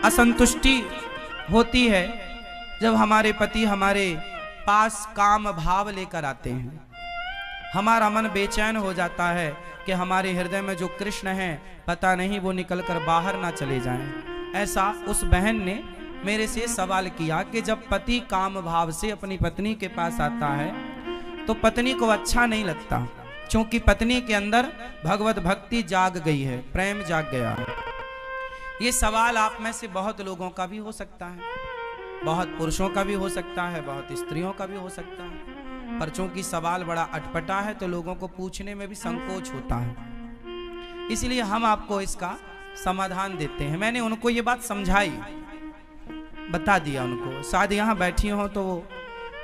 असंतुष्टि होती है जब हमारे पति हमारे पास काम भाव लेकर आते हैं। हमारा मन बेचैन हो जाता है कि हमारे हृदय में जो कृष्ण हैं पता नहीं वो निकलकर बाहर ना चले जाएं। ऐसा उस बहन ने मेरे से सवाल किया कि जब पति काम भाव से अपनी पत्नी के पास आता है तो पत्नी को अच्छा नहीं लगता, क्योंकि पत्नी के अंदर भगवत भक्ति जाग गई है, प्रेम जाग गया है। ये सवाल आप में से बहुत लोगों का भी हो सकता है, बहुत पुरुषों का भी हो सकता है, बहुत स्त्रियों का भी हो सकता है, पर चूंकि सवाल बड़ा अटपटा है तो लोगों को पूछने में भी संकोच होता है, इसलिए हम आपको इसका समाधान देते हैं। मैंने उनको ये बात समझाई, बता दिया उनको, शायद यहाँ बैठी हो तो वो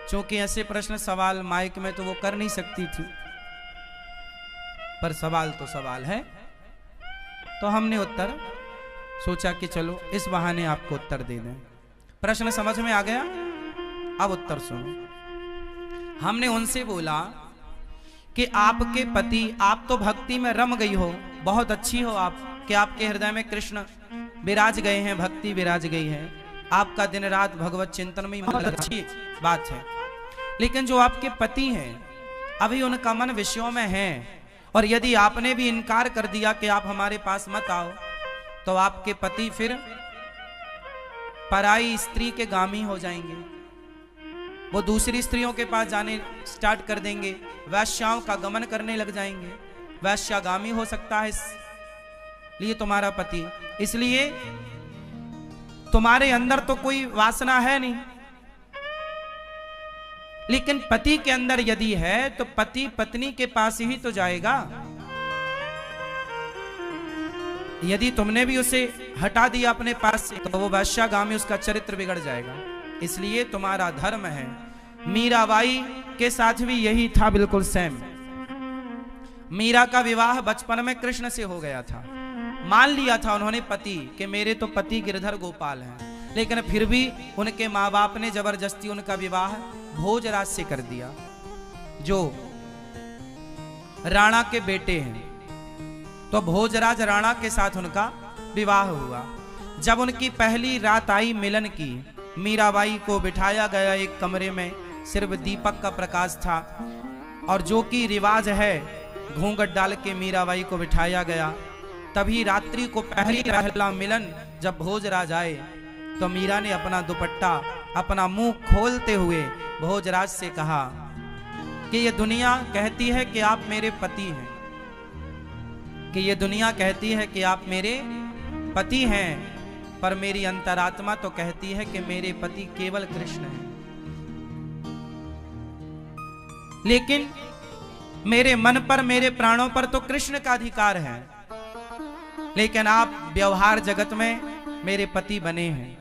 चूंकि ऐसे प्रश्न सवाल माइक में तो वो कर नहीं सकती थी, पर सवाल तो सवाल है, तो हमने उत्तर सोचा कि चलो इस बहाने आपको उत्तर दे दें। प्रश्न समझ में आ गया? अब उत्तर सुनो। हमने उनसे बोला कि आपके पति, आप तो भक्ति में रम गई हो, बहुत अच्छी हो आप, कि आपके हृदय में कृष्ण विराज गए हैं, भक्ति विराज गई है, आपका दिन रात भगवत चिंतन में बहुत अच्छी बात है। लेकिन जो आपके पति हैं अभी उनका मन विषयों में है, और यदि आपने भी इनकार कर दिया कि आप हमारे पास मत आओ तो आपके पति फिर पराई स्त्री के गामी हो जाएंगे, वो दूसरी स्त्रियों के पास जाने स्टार्ट कर देंगे, वैश्याओं का गमन करने लग जाएंगे, वैश्यागामी हो सकता है इसलिए तुम्हारा पति। इसलिए तुम्हारे अंदर तो कोई वासना है नहीं, लेकिन पति के अंदर यदि है तो पति पत्नी के पास ही तो जाएगा। यदि तुमने भी उसे हटा दिया अपने पास से तो वो वैश्यागामी, उसका चरित्र बिगड़ जाएगा। इसलिए तुम्हारा धर्म है। मीराबाई के साथ भी यही था, बिल्कुल सेम। मीरा का विवाह बचपन में कृष्ण से हो गया था, मान लिया था उन्होंने पति कि मेरे तो पति गिरधर गोपाल हैं, लेकिन फिर भी उनके माँ बाप ने जबरदस्ती उनका विवाह भोजराज से कर दिया, जो राणा के बेटे हैं। तो भोजराज राणा के साथ उनका विवाह हुआ। जब उनकी पहली रात आई मिलन की, मीराबाई को बिठाया गया एक कमरे में, सिर्फ दीपक का प्रकाश था, और जो कि रिवाज है घूंघट डाल के मीराबाई को बिठाया गया। तभी रात्रि को पहला मिलन जब भोजराज आए तो मीरा ने अपना दुपट्टा, अपना मुंह खोलते हुए भोजराज से कहा कि ये दुनिया कहती है कि आप मेरे पति हैं, कि ये दुनिया कहती है कि आप मेरे पति हैं, पर मेरी अंतरात्मा तो कहती है कि मेरे पति केवल कृष्ण हैं। लेकिन मेरे मन पर, मेरे प्राणों पर तो कृष्ण का अधिकार है, लेकिन आप व्यवहार जगत में मेरे पति बने हैं।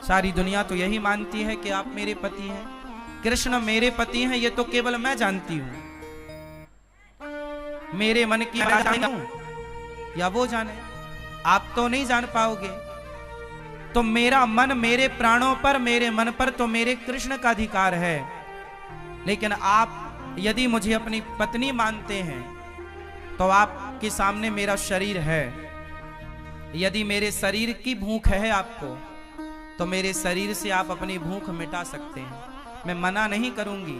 सारी दुनिया तो यही मानती है कि आप मेरे पति हैं, कृष्ण मेरे पति हैं, ये तो केवल मैं जानती हूं। मेरे मन की बात जानूं या वो जाने, आप तो नहीं जान पाओगे। तो मेरा मन, मेरे प्राणों पर, मेरे मन पर तो मेरे कृष्ण का अधिकार है, लेकिन आप यदि मुझे अपनी पत्नी मानते हैं तो आपके सामने मेरा शरीर है। यदि मेरे शरीर की भूख है आपको तो मेरे शरीर से आप अपनी भूख मिटा सकते हैं, मैं मना नहीं करूंगी।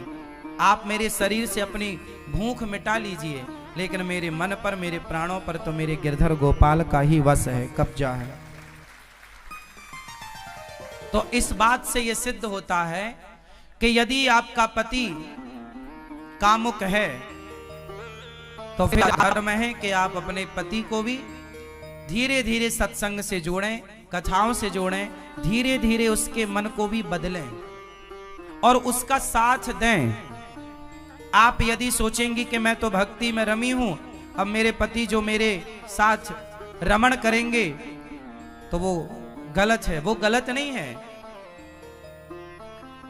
आप मेरे शरीर से अपनी भूख मिटा लीजिए, लेकिन मेरे मन पर, मेरे प्राणों पर तो मेरे गिरधर गोपाल का ही वश है, कब्जा है। तो इस बात से यह सिद्ध होता है कि यदि आपका पति कामुक है तो फिर धर्म है कि आप अपने पति को भी धीरे धीरे सत्संग से जोड़ें, कथाओं से जोड़ें, धीरे धीरे उसके मन को भी बदलें और उसका साथ दें। आप यदि सोचेंगी कि मैं तो भक्ति में रमी हूं, अब मेरे पति जो मेरे साथ रमण करेंगे तो वो गलत है, वो गलत नहीं है।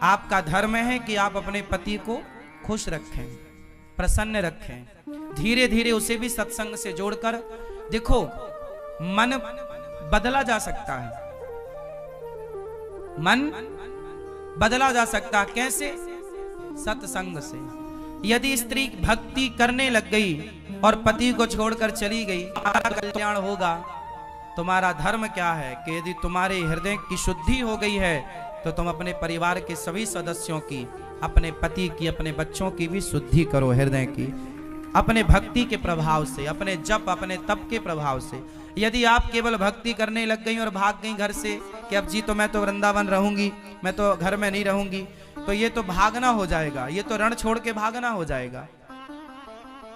आपका धर्म है कि आप अपने पति को खुश रखें, प्रसन्न रखें, धीरे धीरे उसे भी सत्संग से जोड़कर। देखो, मन बदला जा सकता है, मन बदला जा सकता है। कैसे? सत्संग से। यदि स्त्री भक्ति करने लग गई और पति को छोड़कर चली गई, कल्याण होगा। तुम्हारा धर्म क्या है कि यदि तुम्हारे हृदय की शुद्धि हो गई है तो तुम अपने परिवार के सभी सदस्यों की, अपने पति की, अपने बच्चों की भी शुद्धि करो हृदय की, अपने भक्ति के प्रभाव से, अपने जप, अपने तप के प्रभाव से। यदि आप केवल भक्ति करने लग गई और भाग गई घर से कि अब जी तो मैं तो वृंदावन रहूंगी, मैं तो घर में नहीं रहूंगी, तो ये तो भागना हो जाएगा, ये तो रण छोड़ के भागना हो जाएगा।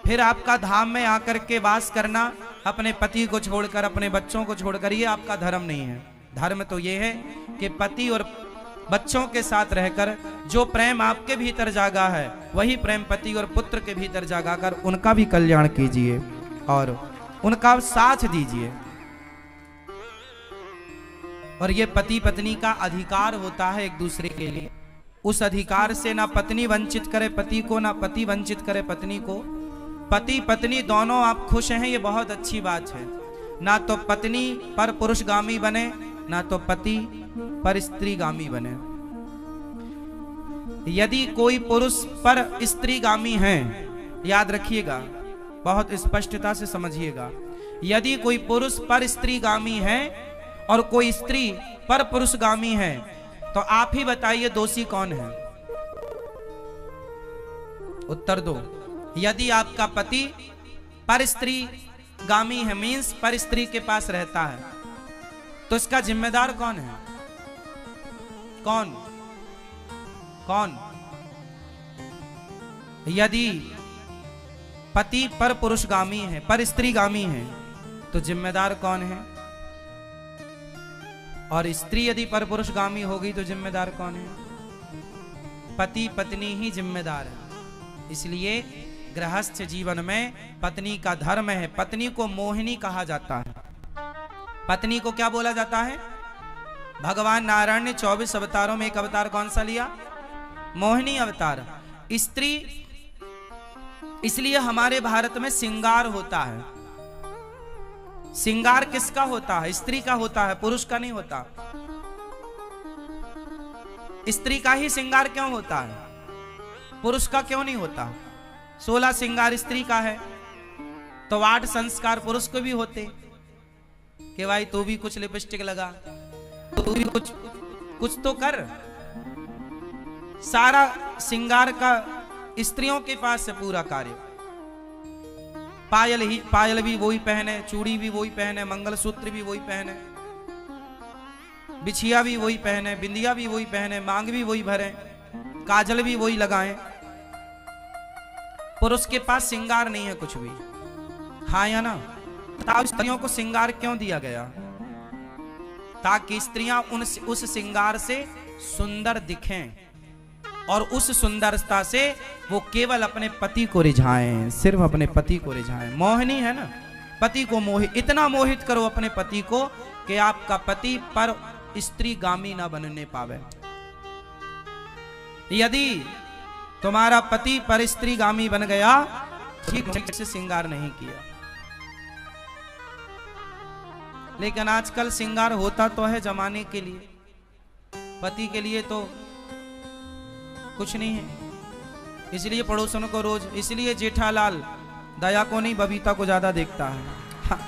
फिर आपका धाम में आकर के वास करना, अपने पति को छोड़कर, अपने बच्चों को छोड़कर, ये आपका धर्म नहीं है। धर्म तो ये है कि पति और बच्चों के साथ रहकर जो प्रेम आपके भीतर जागा है वही प्रेम पति और पुत्र के भीतर जागा कर उनका भी कल्याण कीजिए और उनका साथ दीजिए। और ये पति पत्नी का अधिकार होता है एक दूसरे के लिए। उस अधिकार से ना पत्नी वंचित करे पति को, ना पति वंचित करे पत्नी को। पति पत्नी दोनों आप खुश हैं, ये बहुत अच्छी बात है। ना तो पत्नी पर पुरुषगामी बने, ना तो पति पर स्त्रीगामी बने। यदि कोई पुरुष पर स्त्रीगामी है, याद रखिएगा, बहुत स्पष्टता से समझिएगा, यदि कोई पुरुष पर स्त्रीगामी है और कोई स्त्री पर पुरुषगामी है, तो आप ही बताइए दोषी कौन है? उत्तर दो। यदि आपका पति पर स्त्रीगामी है, मीन्स पर स्त्री के पास रहता है, तो इसका जिम्मेदार कौन है? कौन कौन? यदि पति पर पुरुषगामी है, पर स्त्रीगामी है, तो जिम्मेदार कौन है? और स्त्री यदि पर पुरुषगामी होगी तो जिम्मेदार कौन है? पति पत्नी ही जिम्मेदार है। इसलिए गृहस्थ जीवन में पत्नी का धर्म है। पत्नी को मोहिनी कहा जाता है। पत्नी को क्या बोला जाता है? भगवान नारायण ने 24 अवतारों में एक अवतार कौन सा लिया? मोहिनी अवतार। स्त्री, इसलिए हमारे भारत में श्रृंगार होता है। श्रृंगार किसका होता है? स्त्री का होता है, पुरुष का नहीं होता। स्त्री का ही श्रृंगार क्यों होता है? पुरुष का क्यों नहीं होता? 16 श्रृंगार स्त्री का है, तो 8 संस्कार पुरुष को भी होते कि भाई तू भी कुछ लिपस्टिक लगा, तू भी कुछ तो कर। सारा श्रृंगार का स्त्रियों के पास है पूरा कार्य। पायल भी वही पहने, चूड़ी भी वही पहने, मंगलसूत्र भी वही पहने, बिछिया भी वही पहने, बिंदिया भी वही पहने, मांग भी वही भरे, काजल भी वही लगाएं। पुरुष के पास श्रृंगार नहीं है कुछ भी। हाँ या ना? बताओ, स्त्रियों को श्रृंगार क्यों दिया गया? ताकि स्त्रियां उस श्रृंगार से सुंदर दिखें और उस सुंदरता से वो केवल अपने पति को रिझाएं, सिर्फ अपने पति को रिझाएं। मोहिनी है ना, पति को इतना मोहित करो अपने पति को कि आपका पति पर स्त्रीगामी ना बनने पावे। यदि तुम्हारा पति पर स्त्रीगामी बन गया, ठीक से श्रृंगार नहीं किया। लेकिन आजकल श्रृंगार होता तो है जमाने के लिए, पति के लिए तो कुछ नहीं है। इसलिए पड़ोसन को रोज, इसलिए जेठालाल दया को नहीं बबीता को ज्यादा देखता है।